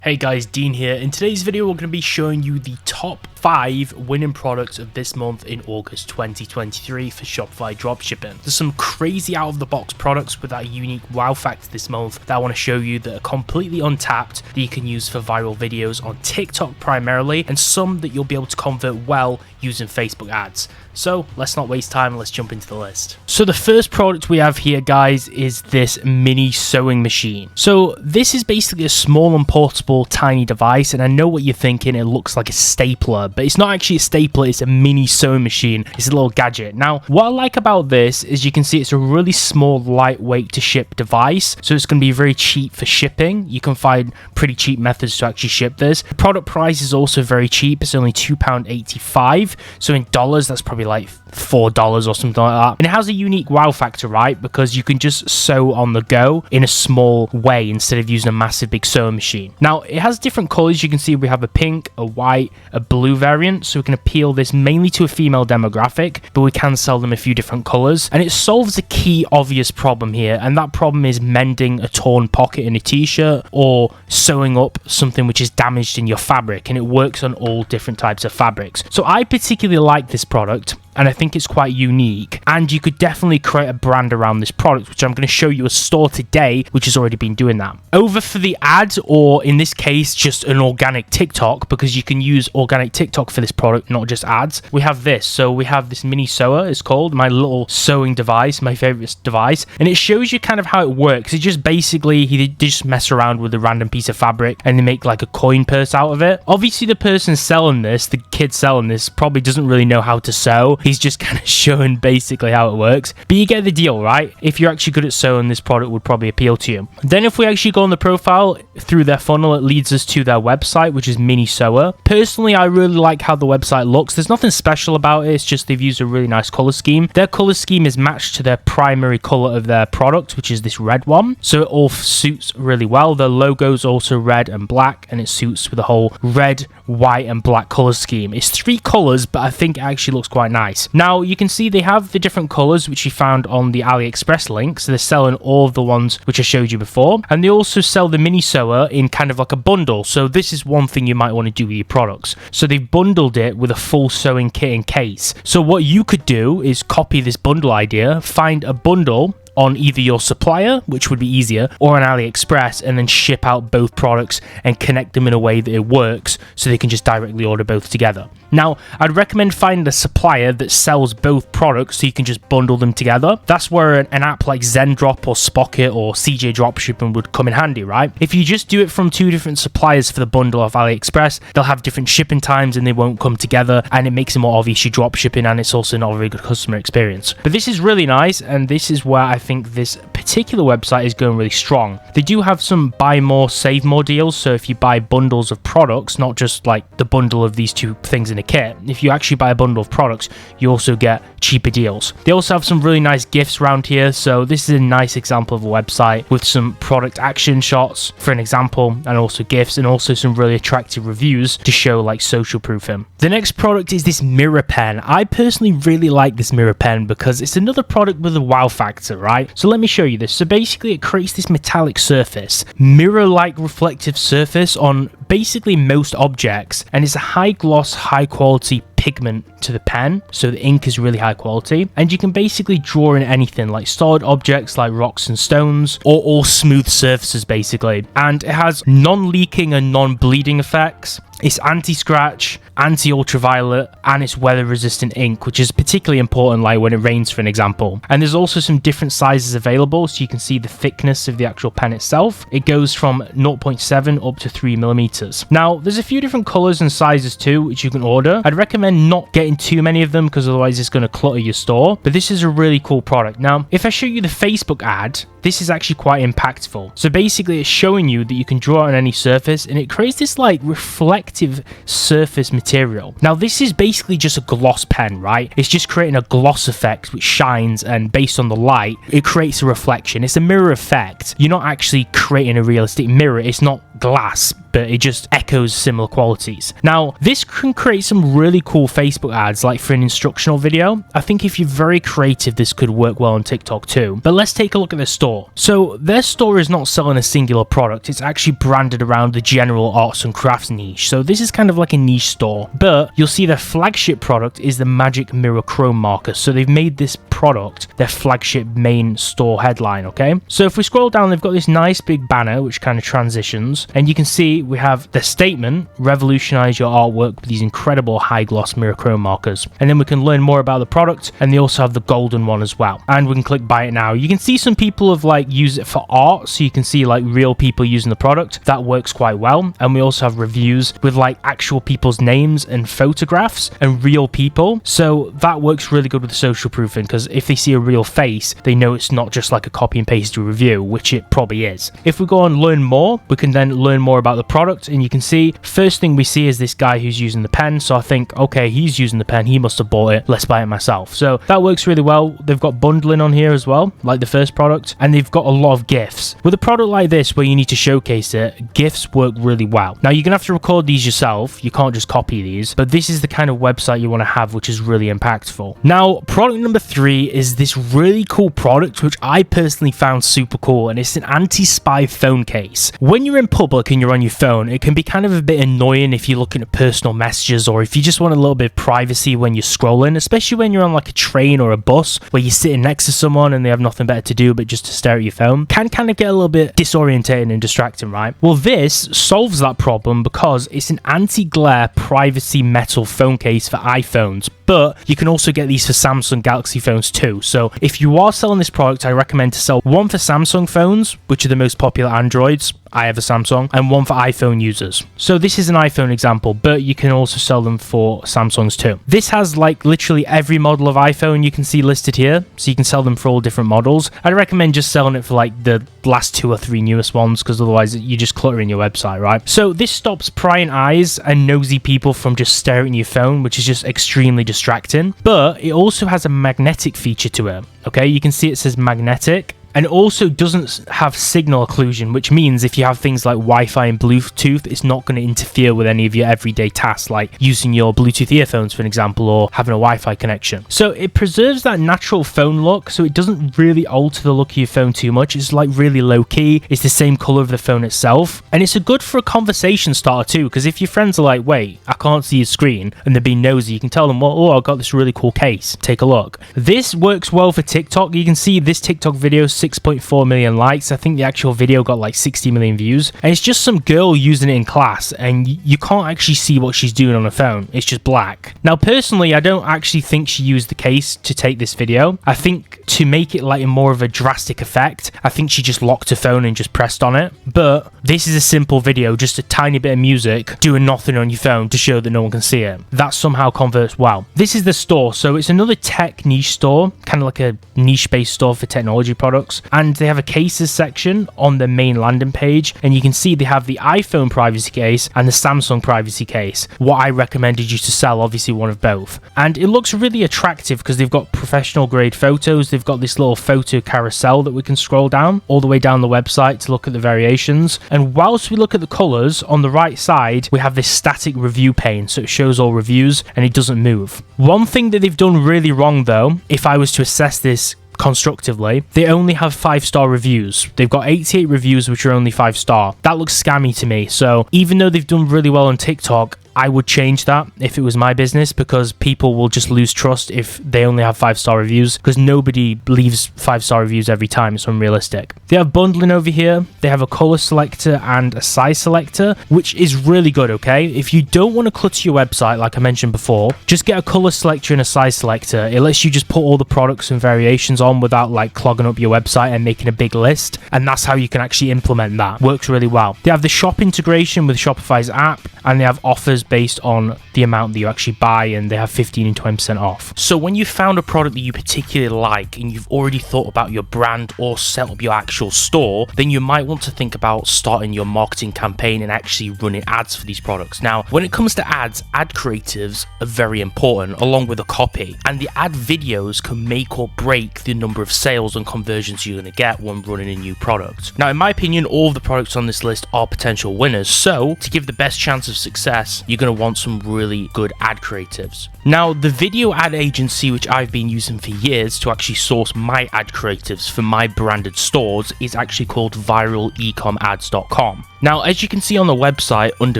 Hey guys, Dean here. In today's video, we're going to be showing you the top 5 winning products of this month in August 2023 for Shopify Dropshipping. There's some crazy out-of-the-box products with that unique wow factor this month that I want to show you that are completely untapped that you can use for viral videos on TikTok primarily, and some that you'll be able to convert well using Facebook ads. So let's not waste time, let's jump into the list. So the first product we have here, guys, is this mini sewing machine. So this is basically a small and portable tiny device, and I know what you're thinking, it looks like a stapler, but it's not actually a stapler, it's a mini sewing machine. It's a little gadget. Now, what I like about this is you can see it's a really small, lightweight to ship device, so it's going to be very cheap for shipping. You can find pretty cheap methods to actually ship this. The product price is also very cheap, it's only £2.85, so in dollars that's probably like $4 or something like that. And it has a unique wow factor, right? Because you can just sew on the go in a small way instead of using a massive big sewing machine. Now, it has different colors. You can see we have a pink, a white, a blue variant, so we can appeal this mainly to a female demographic, but we can sell them a few different colors. And it solves a key obvious problem here, and that problem is mending a torn pocket in a t-shirt or sewing up something which is damaged in your fabric, and it works on all different types of fabrics. So I particularly like this product, and I think it's quite unique, and you could definitely create a brand around this product, which I'm going to show you a store today which has already been doing that. Over for the ad, or in this case just an organic TikTok, because you can use organic TikTok for this product, not just ads. We have this. So we have this mini sewer, it's called, my little sewing device, my favorite device, and it shows you kind of how it works. It just basically, they just mess around with a random piece of fabric and they make like a coin purse out of it. Obviously the person selling this, the kid selling this, probably doesn't really know how to sew. He's just kind of showing basically how it works, but you get the deal, right? If you're actually good at sewing, this product would probably appeal to you. Then if we actually go on the profile through their funnel, it leads us to their website, which is Mini Sewer. Personally, I really like how the website looks. There's nothing special about it, it's just they've used a really nice color scheme. Their color scheme is matched to their primary color of their product, which is this red one, so it all suits really well. The logo is also red and black, and it suits with the whole red, white and black color scheme. It's 3 colors, but I think it actually looks quite nice. Now you can see they have the different colors which you found on the AliExpress link, so they're selling all of the ones which I showed you before, and they also sell the mini sewer in kind of like a bundle. So this is one thing you might want to do with your products. So they've bundled it with a full sewing kit and case. So what you could do is copy this bundle idea, find a bundle on either your supplier, which would be easier, or on AliExpress, and then ship out both products and connect them in a way that it works so they can just directly order both together. Now, I'd recommend finding a supplier that sells both products so you can just bundle them together. That's where an app like Zendrop or Spocket or CJ Dropshipping would come in handy, right? If you just do it from 2 different suppliers for the bundle off AliExpress, they'll have different shipping times and they won't come together, and it makes it more obvious you're dropshipping, and it's also not a very good customer experience. But this is really nice, and this is where I think this particular website is going really strong. They do have some buy more, save more deals, so if you buy bundles of products, not just like the bundle of these 2 things in a kit, if you actually buy a bundle of products, you also get cheaper deals. They also have some really nice gifts around here, so this is a nice example of a website with some product action shots for an example, and also gifts, and also some really attractive reviews to show like social proofing. The next product is this mirror pen. I personally really like this mirror pen because it's another product with a wow factor, right? So let me show you this. So basically it creates this metallic surface, mirror-like reflective surface on basically most objects, and it's a high gloss, high quality pigment to the pen, so the ink is really high quality, and you can basically draw in anything like solid objects like rocks and stones, or all smooth surfaces basically. And it has non-leaking and non-bleeding effects. It's anti-scratch, anti-ultraviolet, and it's weather-resistant ink, which is particularly important like when it rains, for an example. And there's also some different sizes available, so you can see the thickness of the actual pen itself. It goes from 0.7 up to 3mm. Now, there's a few different colors and sizes too, which you can order. I'd recommend not getting too many of them because otherwise it's going to clutter your store, but this is a really cool product. Now, if I show you the Facebook ad, this is actually quite impactful. So basically it's showing you that you can draw on any surface, and it creates this like reflective surface material. Now this is basically just a gloss pen, right? It's just creating a gloss effect which shines, and based on the light it creates a reflection. It's a mirror effect. You're not actually creating a realistic mirror, it's not glass, but it just echoes similar qualities. Now, this can create some really cool Facebook ads, like for an instructional video. I think if you're very creative, this could work well on TikTok too. But let's take a look at the store. store. So their store is not selling a singular product, it's actually branded around the general arts and crafts niche. So this is kind of like a niche store, but you'll see their flagship product is the Magic Mirror Chrome marker. So they've made this product their flagship main store headline, okay? So if we scroll down, they've got this nice big banner which kind of transitions, and you can see we have the statement, revolutionize your artwork with these incredible high gloss mirror chrome markers. And then we can learn more about the product, and they also have the golden one as well. And we can click buy it now. You can see some people have like used it for art, so you can see like real people using the product. That works quite well. And we also have reviews with like actual people's names and photographs and real people. So that works really good with the social proofing, because if they see a real face, they know it's not just like a copy and paste review, which it probably is. If we go and learn more, we can then learn more about the product, and you can see first thing we see is this guy who's using the pen. So I think, okay, he's using the pen, he must have bought it, let's buy it myself. So that works really well. They've got bundling on here as well, like the first product, and they've got a lot of GIFs. With a product like this where you need to showcase it, GIFs work really well. Now you're gonna have to record these yourself, you can't just copy these, but this is the kind of website you want to have, which is really impactful. Now product number 3 is this really cool product which I personally found super cool, and it's an anti-spy phone case. When you're in public and you're on your phone, it can be kind of a bit annoying if you're looking at personal messages, or if you just want a little bit of privacy when you're scrolling, especially when you're on like a train or a bus where you're sitting next to someone and they have nothing better to do but just to stare at your phone. Can kind of get a little bit disorientating and distracting, right? Well, this solves that problem because it's an anti-glare privacy metal phone case for iPhones, but you can also get these for Samsung Galaxy phones too. So if you are selling this product, I recommend to sell one for Samsung phones, which are the most popular Androids. I have a Samsung, and one for iPhone users. So this is an iPhone example, but you can also sell them for Samsungs too. This has like literally every model of iPhone you can see listed here, so you can sell them for all different models. I'd recommend just selling it for like the last 2 or 3 newest ones, because otherwise you're just cluttering your website, right? So this stops prying eyes and nosy people from just staring at your phone, which is just extremely distracting. But it also has a magnetic feature to it. Okay, you can see it says magnetic. And also doesn't have signal occlusion, which means if you have things like Wi-Fi and Bluetooth, it's not going to interfere with any of your everyday tasks, like using your Bluetooth earphones, for an example, or having a Wi-Fi connection. So it preserves that natural phone look, so it doesn't really alter the look of your phone too much. It's like really low key. It's the same color of the phone itself. And it's a good for a conversation starter too, because if your friends are like, wait, I can't see your screen, and they're being nosy, you can tell them, well, oh, I've got this really cool case. Take a look. This works well for TikTok. You can see this TikTok video 6.4 million likes. I think the actual video got like 60 million views, and it's just some girl using it in class, and you can't actually see what she's doing on her phone. It's just black. Now personally, I don't actually think she used the case to take this video. I think to make it like a more of a drastic effect, I think she just locked her phone and just pressed on it. But this is a simple video, just a tiny bit of music doing nothing on your phone to show that no one can see it. That somehow converts well. This is the store, so it's another tech niche store, kind of like a niche-based store for technology products. And they have a cases section on the main landing page, and you can see they have the iPhone privacy case and the Samsung privacy case. What I recommended you to sell, obviously one of both. And it looks really attractive because they've got professional grade photos. They've got this little photo carousel that we can scroll down all the way down the website to look at the variations. And whilst we look at the colors, on the right side we have this static review pane, so it shows all reviews and it doesn't move. One thing that they've done really wrong though, if I was to assess this constructively, they only have 5-star reviews. They've got 88 reviews which are only 5-star. That looks scammy to me. So even though they've done really well on TikTok, I would change that if it was my business, because people will just lose trust if they only have 5-star reviews, because nobody leaves 5-star reviews every time. It's unrealistic. They have bundling over here. They have a color selector and a size selector, which is really good, okay? If you don't want to clutter your website, like I mentioned before, just get a color selector and a size selector. It lets you just put all the products and variations on without like clogging up your website and making a big list, and that's how you can actually implement that. Works really well. They have the shop integration with Shopify's app, and they have offers based on the amount that you actually buy, and they have 15 and 20% off. So when you've found a product that you particularly like and you've already thought about your brand or set up your actual store, then you might want to think about starting your marketing campaign and actually running ads for these products. Now, when it comes to ads, ad creatives are very important, along with a copy, and the ad videos can make or break the number of sales and conversions you're going to get when running a new product. Now, in my opinion, all of the products on this list are potential winners, so to give the best chance of success, you're going to want some really good ad creatives. Now, the video ad agency which I've been using for years to actually source my ad creatives for my branded stores is actually called ViralEcomAdz.com. Now, as you can see on the website under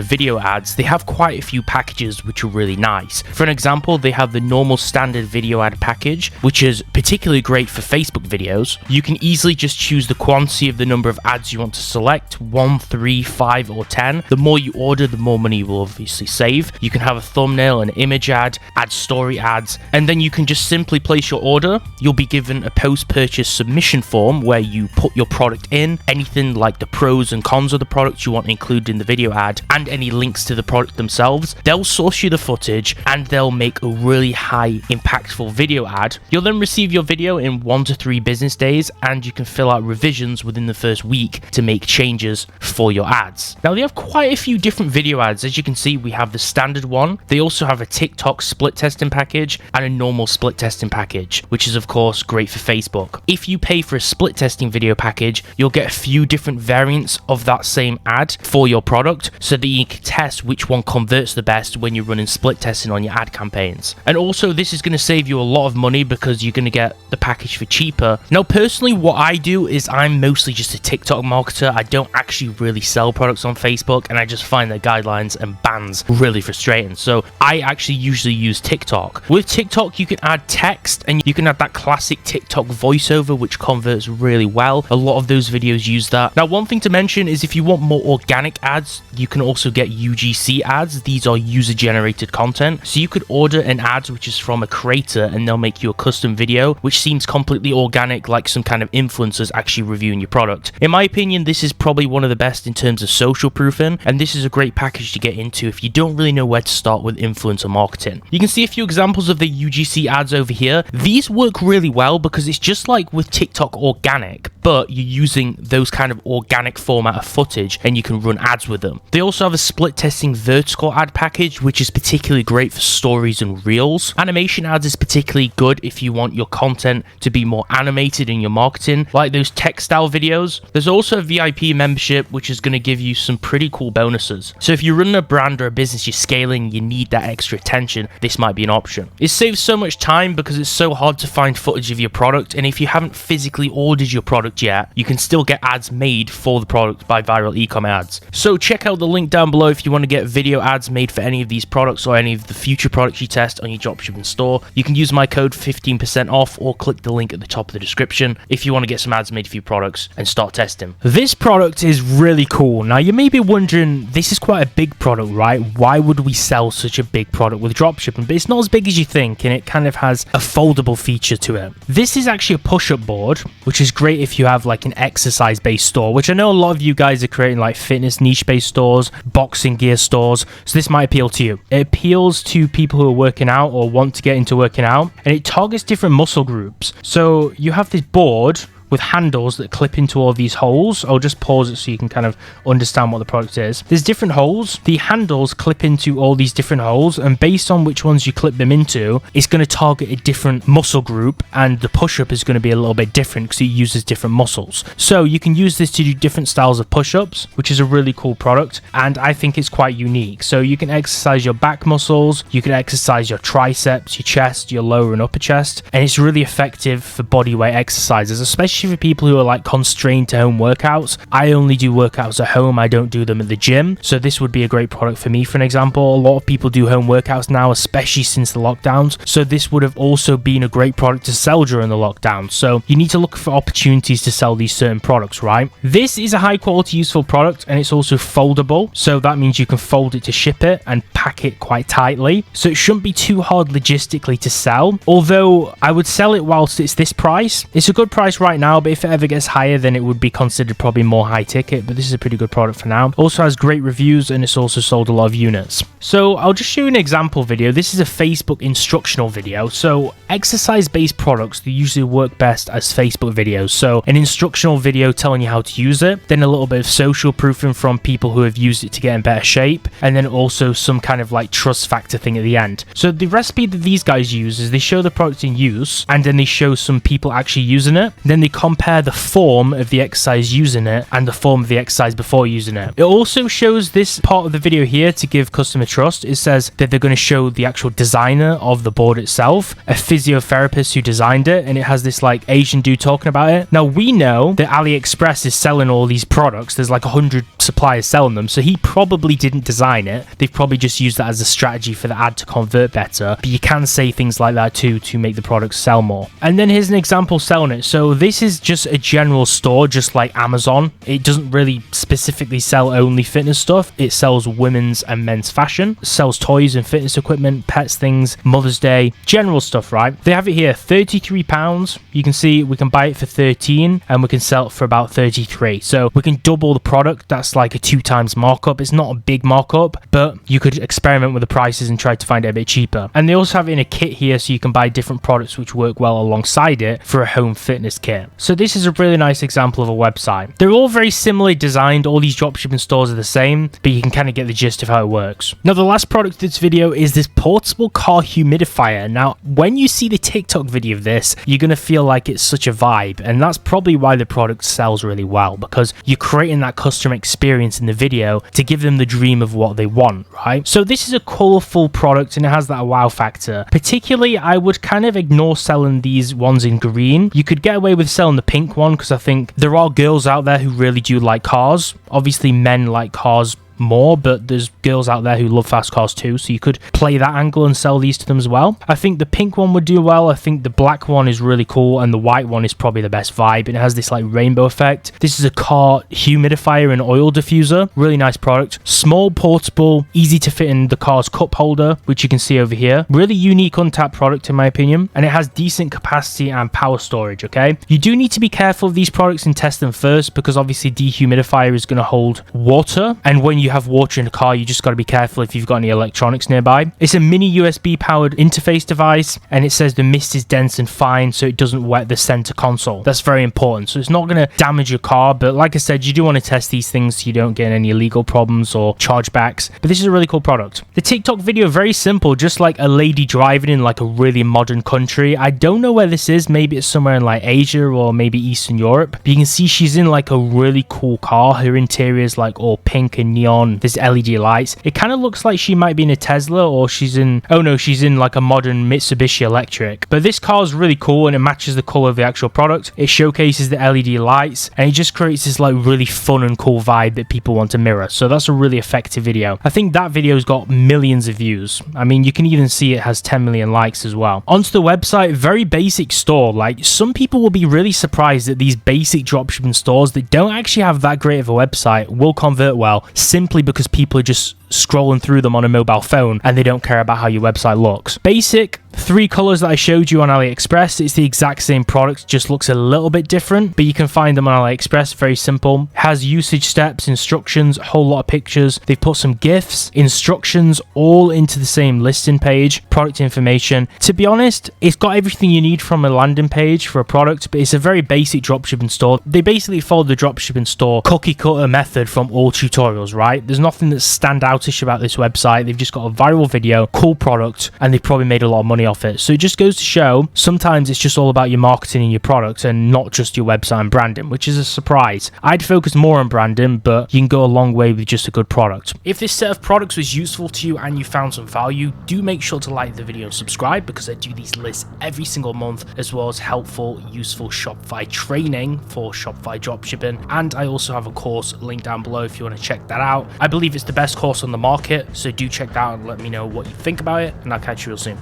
video ads, they have quite a few packages which are really nice. For an example, they have the normal standard video ad package, which is particularly great for Facebook videos. You can easily just choose the quantity of the number of ads you want to select, 1, 3, 5, or 10. The more you order, the more money you will obviously save. You can have a thumbnail, an image ad, add story ads, and then you can just simply place your order. You'll be given a post-purchase submission form where you put your product in, anything like the pros and cons of the product you want included in the video ad, and any links to the product themselves. They'll source you the footage and they'll make a really high impactful video ad. You'll then receive your video in 1 to 3 business days, and you can fill out revisions within the first week to make changes for your ads. Now, they have quite a few different video ads. As you can see, we have the standard one. They also have a TikTok split testing package and a normal split testing package, which is of course great for Facebook. If you pay for a split testing video package, you'll get a few different variants of that same ad for your product so that you can test which one converts the best when you're running split testing on your ad campaigns. And also, this is going to save you a lot of money because you're going to get the package for cheaper. Now, personally, what I do is I'm mostly just a TikTok marketer. I don't actually really sell products on Facebook, and I just find their guidelines and bans really frustrating. So I actually usually use TikTok. With TikTok, you can add text and you can add that classic TikTok voiceover, which converts really well. A lot of those videos use that. Now, one thing to mention is if you want more organic ads, you can also get UGC ads. These are user generated content. So you could order an ad which is from a creator and they'll make you a custom video which seems completely organic, like some kind of influencers actually reviewing your product. In my opinion, this is probably one of the best in terms of social proofing, and this is a great package to get into if you don't really know where to start with influencer marketing. You can see a few examples of the UGC ads over here. These work really well because it's just like with TikTok organic, but you're using those kind of organic format of footage and you can run ads with them. They also have a split testing vertical ad package, which is particularly great for stories and reels. Animation ads is particularly good if you want your content to be more animated in your marketing, like those textile videos. There's also a VIP membership, which is going to give you some pretty cool bonuses. So if you're running a brand or a business you're scaling, you need that extra attention, this might be an option. It saves so much time because it's so hard to find footage of your product, and if you haven't physically ordered your product yet, you can still get ads made for the product by ViralEcomAdz. So check out the link down below if you want to get video ads made for any of these products or any of the future products you test on your dropshipping store. You can use my code 15% off or click the link at the top of the description if you want to get some ads made for your products and start testing. This product is really cool. Now, you may be wondering, this is quite a big product, right? Why would we sell such a big product with dropshipping? But it's not as big as you think, and it kind of has a foldable feature to it. This is actually a push-up board, which is great if you have like an exercise-based store, which I know a lot of you guys are creating like fitness niche-based stores, boxing gear stores, so this might appeal to you. It appeals to people who are working out or want to get into working out, and it targets different muscle groups. So you have this board with handles that clip into all these holes. I'll just pause it so you can kind of understand what the product is. There's different holes. The handles clip into all these different holes, and based on which ones you clip them into, it's going to target a different muscle group, and the push-up is going to be a little bit different because it uses different muscles. So you can use this to do different styles of push-ups, which is a really cool product, and I think it's quite unique. So you can exercise your back muscles, you can exercise your triceps, your chest, your lower and upper chest, and it's really effective for bodyweight exercises, especially for people who are like constrained to home workouts. I only do workouts at home, I don't do them at the gym, so this would be a great product for me. For an example, a lot of people do home workouts now, especially since the lockdowns, so this would have also been a great product to sell during the lockdown. So you need to look for opportunities to sell these certain products, right? This is a high quality useful product, and it's also foldable, so that means you can fold it to ship it and pack it quite tightly, so it shouldn't be too hard logistically to sell. Although I would sell it whilst it's this price. It's a good price right now, but if it ever gets higher, then it would be considered probably more high ticket, but this is a pretty good product for now. Also has great reviews, and it's also sold a lot of units. So I'll just show you an example video. This is a Facebook instructional video. So exercise based products, they usually work best as Facebook videos. So an instructional video telling you how to use it, then a little bit of social proofing from people who have used it to get in better shape, and then also some kind of like trust factor thing at the end. So the recipe that these guys use is they show the product in use, and then they show some people actually using it. Then they compare the form of the exercise using it and the form of the exercise before using it. It also shows this part of the video here to give customer trust. It says that they're going to show the actual designer of the board itself, a physiotherapist who designed it, and it has this like Asian dude talking about it. Now we know that AliExpress is selling all these products. There's like 100 suppliers selling them, so he probably didn't design it. They've probably just used that as a strategy for the ad to convert better, but you can say things like that too to make the products sell more. And then here's an example selling it. So this is just a general store, just like Amazon. It doesn't really specifically sell only fitness stuff. It sells women's and men's fashion, sells toys and fitness equipment, pets things, Mother's Day, general stuff, right? They have it here, £33. You can see we can buy it for 13 and we can sell it for about 33. So we can double the product. That's like a 2 times markup. It's not a big markup, but you could experiment with the prices and try to find it a bit cheaper. And they also have it in a kit here, so you can buy different products which work well alongside it for a home fitness kit. So this is a really nice example of a website. They're all very similarly designed. All these dropshipping stores are the same, but you can kind of get the gist of how it works. Now the last product of this video is this portable car humidifier. Now when you see the TikTok video of this, you're going to feel like it's such a vibe, and that's probably why the product sells really well, because you're creating that customer experience in the video to give them the dream of what they want, right? So this is a colorful product and it has that wow factor. Particularly, I would kind of ignore selling these ones in green. You could get away with selling the pink one because I think there are girls out there who really do like cars. Obviously men like cars more, but there's girls out there who love fast cars too, so you could play that angle and sell these to them as well. I think the pink one would do well. I think the black one is really cool, and the white one is probably the best vibe. It has this like rainbow effect. This is a car humidifier and oil diffuser. Really nice product. Small, portable, easy to fit in the car's cup holder, which you can see over here. Really unique untapped product in my opinion, and it has decent capacity and power storage. Okay, you do need to be careful of these products and test them first, because obviously dehumidifier is going to hold water, and when you have water in a car, you just got to be careful if you've got any electronics nearby. It's a mini USB powered interface device, and it says the mist is dense and fine, so it doesn't wet the center console. That's very important. So it's not going to damage your car, but like I said, you do want to test these things so you don't get any illegal problems or chargebacks. But this is a really cool product. The TikTok video, very simple, just like a lady driving in like a really modern country. I don't know where this is. Maybe it's somewhere in like Asia or maybe Eastern Europe. But you can see she's in like a really cool car. Her interior is like all pink and neon. There's LED lights. It kind of looks like she might be in a Tesla, or she's in like a modern Mitsubishi Electric. But this car is really cool and it matches the color of the actual product. It showcases the LED lights and it just creates this like really fun and cool vibe that people want to mirror. So that's a really effective video. I think that video's got millions of views. I mean, you can even see it has 10 million likes as well. Onto the website, very basic store. Like, some people will be really surprised that these basic dropshipping stores that don't actually have that great of a website will convert well, simply because people are just scrolling through them on a mobile phone and they don't care about how your website looks. Basic, 3 colors that I showed you on AliExpress. It's the exact same product, just looks a little bit different, but you can find them on AliExpress. Very simple. Has usage steps, instructions, a whole lot of pictures. They've put some GIFs, instructions, all into the same listing page, product information. To be honest, it's got everything you need from a landing page for a product, but it's a very basic dropshipping store. They basically follow the dropshipping store cookie cutter method from all tutorials, right? There's nothing that's standoutish about this website. They've just got a viral video, cool product, and they've probably made a lot of money off it. So it just goes to show sometimes it's just all about your marketing and your product and not just your website and branding, which is a surprise. I'd focus more on branding, but you can go a long way with just a good product. If this set of products was useful to you and you found some value, do make sure to like the video and subscribe, because I do these lists every single month, as well as helpful, useful Shopify training for Shopify dropshipping. And I also have a course linked down below if you want to check that out. I believe it's the best course on the market, so do check that out and let me know what you think about it, and I'll catch you real soon.